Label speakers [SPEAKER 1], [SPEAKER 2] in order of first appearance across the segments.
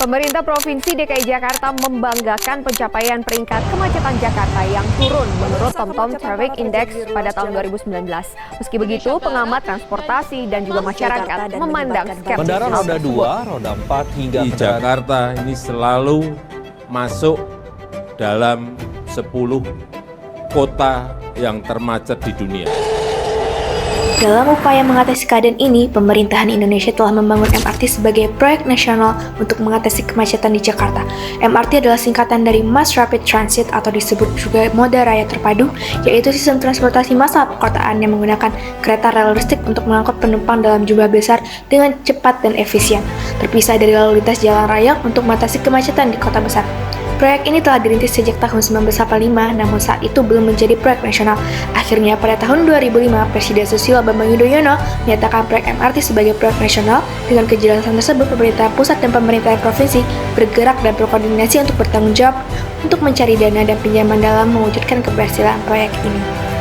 [SPEAKER 1] Pemerintah Provinsi DKI Jakarta membanggakan pencapaian peringkat kemacetan Jakarta yang turun menurut TomTom Traffic Index pada tahun 2019. Meski begitu, pengamat transportasi dan juga masyarakat memandang skeptis.
[SPEAKER 2] Kendaraan roda 2, roda 4 hingga
[SPEAKER 3] di Jakarta ini selalu masuk dalam 10 kota yang termacet di dunia.
[SPEAKER 4] Dalam upaya mengatasi keadaan ini, pemerintahan Indonesia telah membangun MRT sebagai proyek nasional untuk mengatasi kemacetan di Jakarta. MRT adalah singkatan dari Mass Rapid Transit atau disebut juga moda raya terpadu, yaitu sistem transportasi massal perkotaan yang menggunakan kereta rel listrik untuk mengangkut penumpang dalam jumlah besar dengan cepat dan efisien, terpisah dari lalu lintas jalan raya untuk mengatasi kemacetan di kota besar. Proyek ini telah dirintis sejak tahun 1985, namun saat itu belum menjadi proyek nasional. Akhirnya pada tahun 2005, Presiden Susilo Bambang Yudhoyono menyatakan proyek MRT sebagai proyek nasional. Dengan kejelasan tersebut, pemerintah pusat dan pemerintah provinsi bergerak dan berkoordinasi untuk bertanggung jawab untuk mencari dana dan pinjaman dalam mewujudkan keberhasilan proyek ini.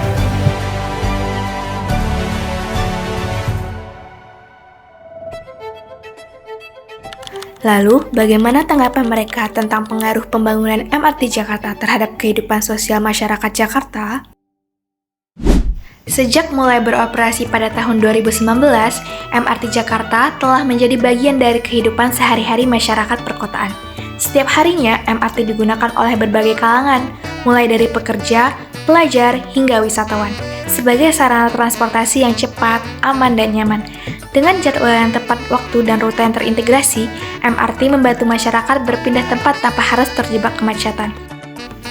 [SPEAKER 4] Lalu, bagaimana tanggapan mereka tentang pengaruh pembangunan MRT Jakarta terhadap kehidupan sosial masyarakat Jakarta? Sejak mulai beroperasi pada tahun 2019, MRT Jakarta telah menjadi bagian dari kehidupan sehari-hari masyarakat perkotaan. Setiap harinya, MRT digunakan oleh berbagai kalangan, mulai dari pekerja, pelajar, hingga wisatawan, sebagai sarana transportasi yang cepat, aman, dan nyaman. Dengan jadwal yang tepat waktu dan rute yang terintegrasi, MRT membantu masyarakat berpindah tempat tanpa harus terjebak kemacetan.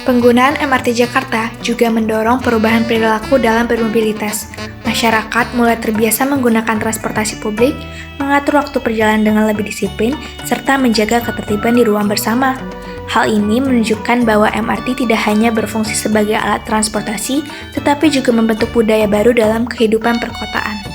[SPEAKER 4] Penggunaan MRT Jakarta juga mendorong perubahan perilaku dalam bermobilitas. Masyarakat mulai terbiasa menggunakan transportasi publik, mengatur waktu perjalanan dengan lebih disiplin, serta menjaga ketertiban di ruang bersama. Hal ini menunjukkan bahwa MRT tidak hanya berfungsi sebagai alat transportasi, tetapi juga membentuk budaya baru dalam kehidupan perkotaan.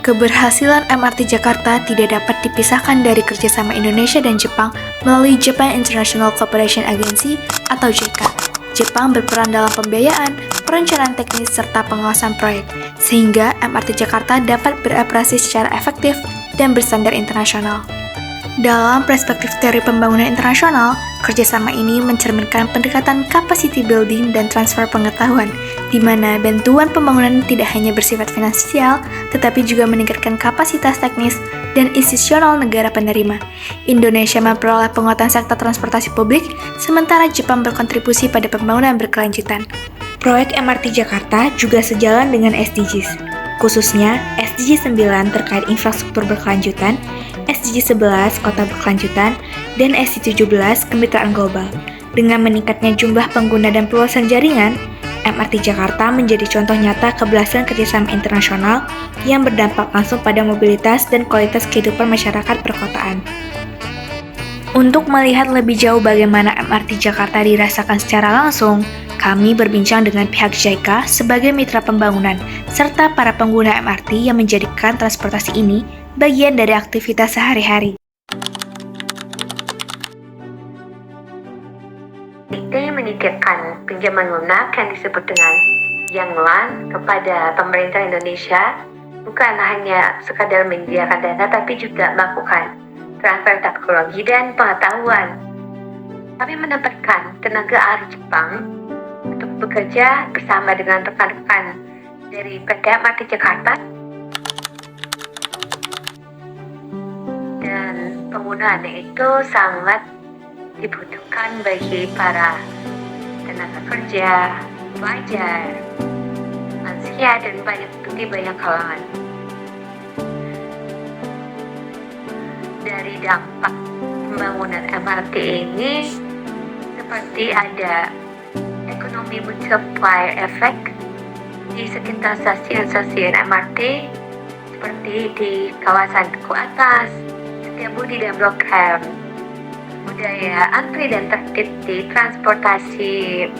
[SPEAKER 4] Keberhasilan MRT Jakarta tidak dapat dipisahkan dari kerjasama Indonesia dan Jepang melalui Japan International Cooperation Agency atau JICA. Jepang berperan dalam pembiayaan, perencanaan teknis, serta pengawasan proyek, sehingga MRT Jakarta dapat beroperasi secara efektif dan berstandar internasional. Dalam perspektif teori pembangunan internasional, kerjasama ini mencerminkan pendekatan capacity building dan transfer pengetahuan, di mana bantuan pembangunan tidak hanya bersifat finansial, tetapi juga meningkatkan kapasitas teknis dan institusional negara penerima. Indonesia memperoleh penguatan sektor transportasi publik, sementara Jepang berkontribusi pada pembangunan berkelanjutan. Proyek MRT Jakarta juga sejalan dengan SDGs, khususnya SDG 9 terkait infrastruktur berkelanjutan, SDG 11 Kota Berkelanjutan, dan SDG 17 Kemitraan Global. Dengan meningkatnya jumlah pengguna dan peluasan jaringan, MRT Jakarta menjadi contoh nyata keberhasilan kerjasama internasional yang berdampak langsung pada mobilitas dan kualitas kehidupan masyarakat perkotaan. Untuk melihat lebih jauh bagaimana MRT Jakarta dirasakan secara langsung, kami berbincang dengan pihak JICA sebagai mitra pembangunan, serta para pengguna MRT yang menjadikan transportasi ini bagian dari aktivitas sehari-hari.
[SPEAKER 5] Ini menyingkirkan pinjaman lunak yang disebut dengan Young Land kepada pemerintah Indonesia, bukan hanya sekadar menyediakan dana, tapi juga melakukan transfer teknologi dan pengetahuan. Kami menempatkan tenaga ahli Jepang untuk bekerja bersama dengan rekan-rekan dari PT MRT Jakarta, dan penggunaannya itu sangat dibutuhkan bagi para tenaga kerja, pelajar, lansia, dan banyak kalangan. Dari dampak pembangunan MRT ini, seperti ada ekonomi multiplier effect di sekitar stasiun-stasiun MRT, seperti di kawasan Duku Atas, Setiabudi, dan Blok M. Budaya antri dan tertib di transportasi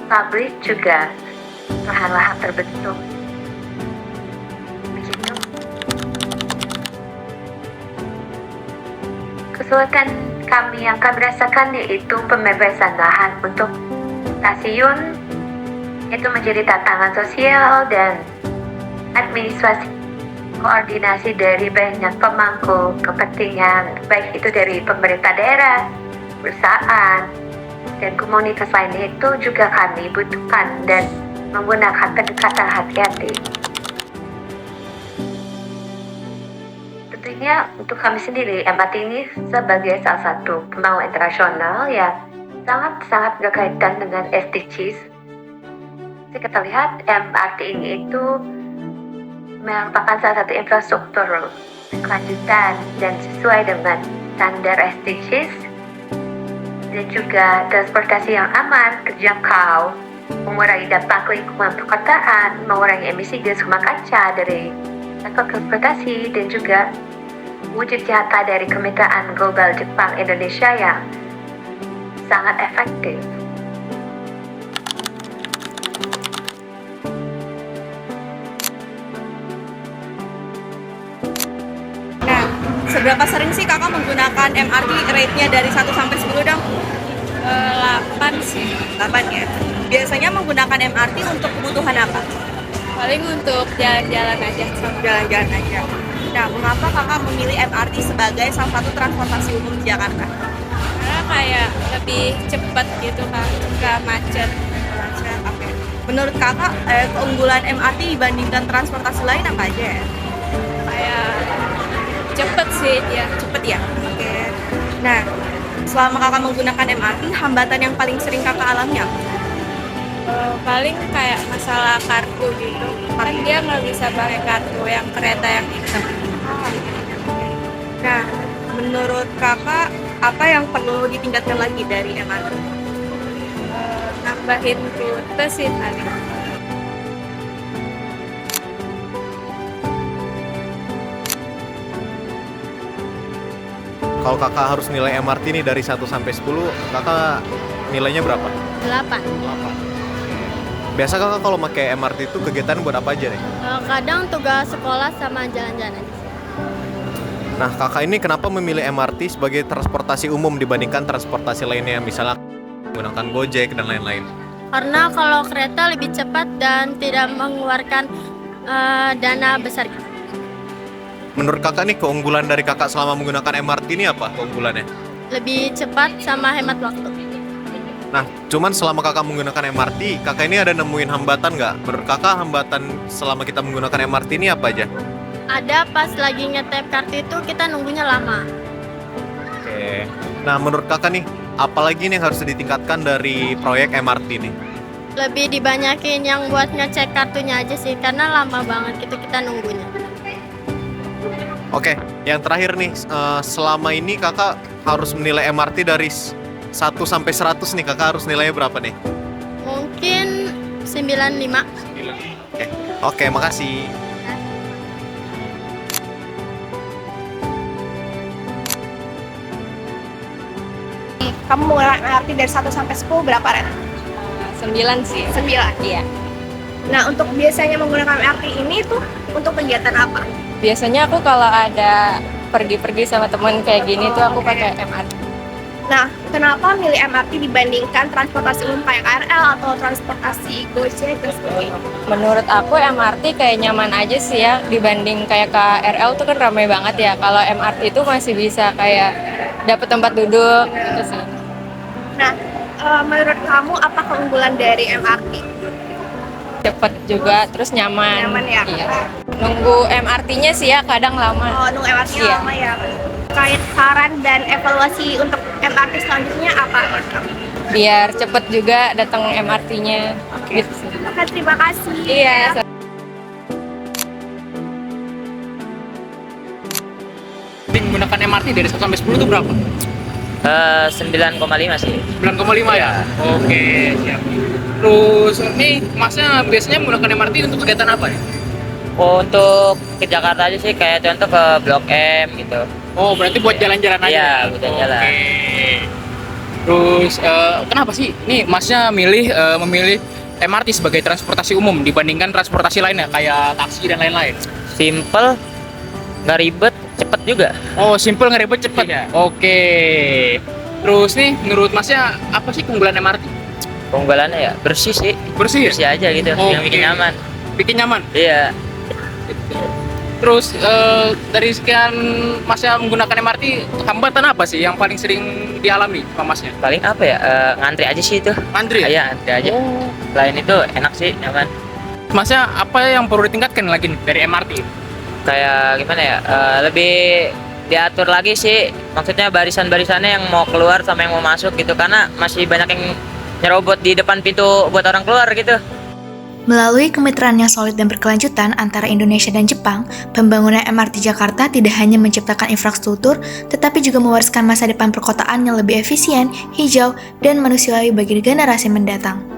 [SPEAKER 5] publik juga perlahan-lahan terbentuk. Begitu. Kesulitan kami yang kami rasakan yaitu pembebasan lahan untuk stasiun, itu menjadi tantangan sosial dan administrasi koordinasi dari banyak pemangku kepentingan, baik itu dari pemerintah daerah, perusahaan, dan komunitas lainnya itu juga kami butuhkan dan menggunakan pendekatan hati-hati. Tentunya untuk kami sendiri, MRT ini sebagai salah satu pembangunan internasional yang sangat-sangat berkaitan dengan SDGs. Jadi kita lihat MRT ini itu merupakan salah satu infrastruktur kelanjutan dan sesuai dengan standar SDGs dan juga transportasi yang aman, terjangkau, mengurangi dampak lingkungan perkotaan, mengurangi emisi gas rumah kaca dari sektor transportasi, dan juga wujud nyata dari kemitraan global Jepang-Indonesia yang sangat efektif.
[SPEAKER 6] Nah, seberapa sering sih kakak menggunakan MRT rate-nya dari 1 sampai 10 dong?
[SPEAKER 7] 8 sih.
[SPEAKER 6] 8 ya. Biasanya menggunakan MRT untuk kebutuhan apa?
[SPEAKER 7] Paling untuk jalan-jalan aja.
[SPEAKER 6] Jalan-jalan aja. Nah, mengapa kakak memilih MRT sebagai salah satu transportasi umum di Jakarta?
[SPEAKER 7] Karena kayak lebih cepat gitu kan, nggak macet.
[SPEAKER 6] Oke. Menurut kakak, keunggulan MRT dibandingkan transportasi lain apa aja ya?
[SPEAKER 7] Kayak cepet sih ya.
[SPEAKER 6] Cepet ya? Oke. Nah, selama kakak menggunakan MRT, hambatan yang paling sering kakak alami apa?
[SPEAKER 7] Paling kayak masalah kartu gitu. Kan dia nggak bisa pakai kartu yang kereta yang hitam.
[SPEAKER 6] Nah, menurut kakak, apa yang perlu ditingkatkan lagi dari MRT?
[SPEAKER 7] Nambahin rute sih tadi.
[SPEAKER 8] Kalau kakak harus nilai MRT nih dari 1 sampai 10, kakak nilainya berapa?
[SPEAKER 9] 8.
[SPEAKER 8] 8. Biasa kakak kalau pakai MRT itu kegiatan buat apa aja nih?
[SPEAKER 9] Kadang tugas sekolah sama jalan-jalan.
[SPEAKER 8] Nah, kakak ini kenapa memilih MRT sebagai transportasi umum dibandingkan transportasi lainnya, misalnya menggunakan Gojek dan lain-lain?
[SPEAKER 9] Karena kalau kereta lebih cepat dan tidak mengeluarkan dana besar.
[SPEAKER 8] Menurut kakak nih, keunggulan dari kakak selama menggunakan MRT ini apa keunggulannya?
[SPEAKER 9] Lebih cepat sama hemat waktu.
[SPEAKER 8] Nah, cuman selama kakak menggunakan MRT, kakak ini ada nemuin hambatan nggak? Menurut kakak hambatan selama kita menggunakan MRT ini apa aja?
[SPEAKER 9] Ada pas lagi ngetep kartu itu kita nunggunya lama.
[SPEAKER 8] Oke. Nah, menurut kakak nih, apalagi nih yang harus ditingkatkan dari proyek MRT ini?
[SPEAKER 9] Lebih dibanyakin yang buat ngecek kartunya aja sih, karena lama banget gitu kita nunggunya.
[SPEAKER 8] Oke, yang terakhir nih, selama ini kakak harus menilai MRT dari 1 sampai 100 nih, kakak harus nilainya berapa nih?
[SPEAKER 9] Mungkin 95.
[SPEAKER 8] Oke, makasih.
[SPEAKER 6] Kamu menggunakan MRT dari 1 sampai 10 berapa, Ren?
[SPEAKER 7] 9 sih.
[SPEAKER 6] 9?
[SPEAKER 7] Iya.
[SPEAKER 6] Nah, untuk biasanya menggunakan MRT ini tuh untuk kegiatan apa?
[SPEAKER 7] Biasanya aku kalau ada pergi-pergi sama temen kayak gini tuh aku pakai MRT.
[SPEAKER 6] Nah, kenapa milih MRT dibandingkan transportasi umum kayak KRL atau transportasi Gojek dan sebagainya?
[SPEAKER 7] Menurut aku MRT kayak nyaman aja sih ya dibanding kayak KRL tuh kan ramai banget ya. Kalau MRT itu masih bisa kayak dapet tempat duduk gitu sih.
[SPEAKER 6] Nah, menurut kamu apa keunggulan dari MRT?
[SPEAKER 7] Cepet juga, terus nyaman.
[SPEAKER 6] Nyaman ya?
[SPEAKER 7] Iya. Nunggu MRT-nya sih ya kadang lama.
[SPEAKER 6] Oh, nunggu MRT-nya
[SPEAKER 7] Iya.
[SPEAKER 6] lama ya. Terkait saran dan evaluasi untuk MRT selanjutnya apa?
[SPEAKER 7] Biar cepet juga datang MRT-nya.
[SPEAKER 6] Oke.
[SPEAKER 7] Gitu sih.
[SPEAKER 6] Oke, terima kasih.
[SPEAKER 7] Iya.
[SPEAKER 10] Menggunakan MRT dari 1 sampai 10 itu berapa?
[SPEAKER 11] 9,5 sih.
[SPEAKER 10] 9,5 ya? Oke, siap. Terus ini masnya biasanya menggunakan MRT untuk kegiatan apa nih?
[SPEAKER 11] Oh, untuk ke Jakarta aja sih, kayak contoh ke Blok M gitu.
[SPEAKER 10] Oh, berarti buat jalan-jalan aja?
[SPEAKER 11] Iya, buat jalan-jalan.
[SPEAKER 10] Oke. Terus kenapa sih nih masnya memilih MRT sebagai transportasi umum dibandingkan transportasi lainnya kayak taksi dan lain-lain?
[SPEAKER 11] Simple, nggak ribet, cepet juga.
[SPEAKER 10] Oh, simple, nggak ribet, cepet.
[SPEAKER 11] Iya.
[SPEAKER 10] Oke. Terus nih, menurut masnya apa sih keunggulan MRT?
[SPEAKER 11] Keunggulannya ya bersih sih.
[SPEAKER 10] Bersih ya?
[SPEAKER 11] Bersih aja gitu, yang bikin
[SPEAKER 10] Oke.
[SPEAKER 11] nyaman.
[SPEAKER 10] Bikin nyaman?
[SPEAKER 11] Iya.
[SPEAKER 10] Terus dari sekian masnya menggunakan MRT, hambatan apa sih yang paling sering dialami sama masnya?
[SPEAKER 11] Paling apa ya? Ngantri aja sih itu.
[SPEAKER 10] Ngantri ya?
[SPEAKER 11] Iya, ngantri aja. Selain itu enak sih, nyaman.
[SPEAKER 10] Masnya apa yang perlu ditingkatkan lagi nih dari MRT?
[SPEAKER 11] Kayak gimana ya? Lebih diatur lagi sih. Maksudnya barisan-barisannya yang mau keluar sama yang mau masuk gitu. Karena masih banyak yang nyerobot di depan pintu buat orang keluar gitu.
[SPEAKER 4] Melalui kemitraan yang solid dan berkelanjutan antara Indonesia dan Jepang, pembangunan MRT Jakarta tidak hanya menciptakan infrastruktur, tetapi juga mewariskan masa depan perkotaan yang lebih efisien, hijau, dan manusiawi bagi generasi mendatang.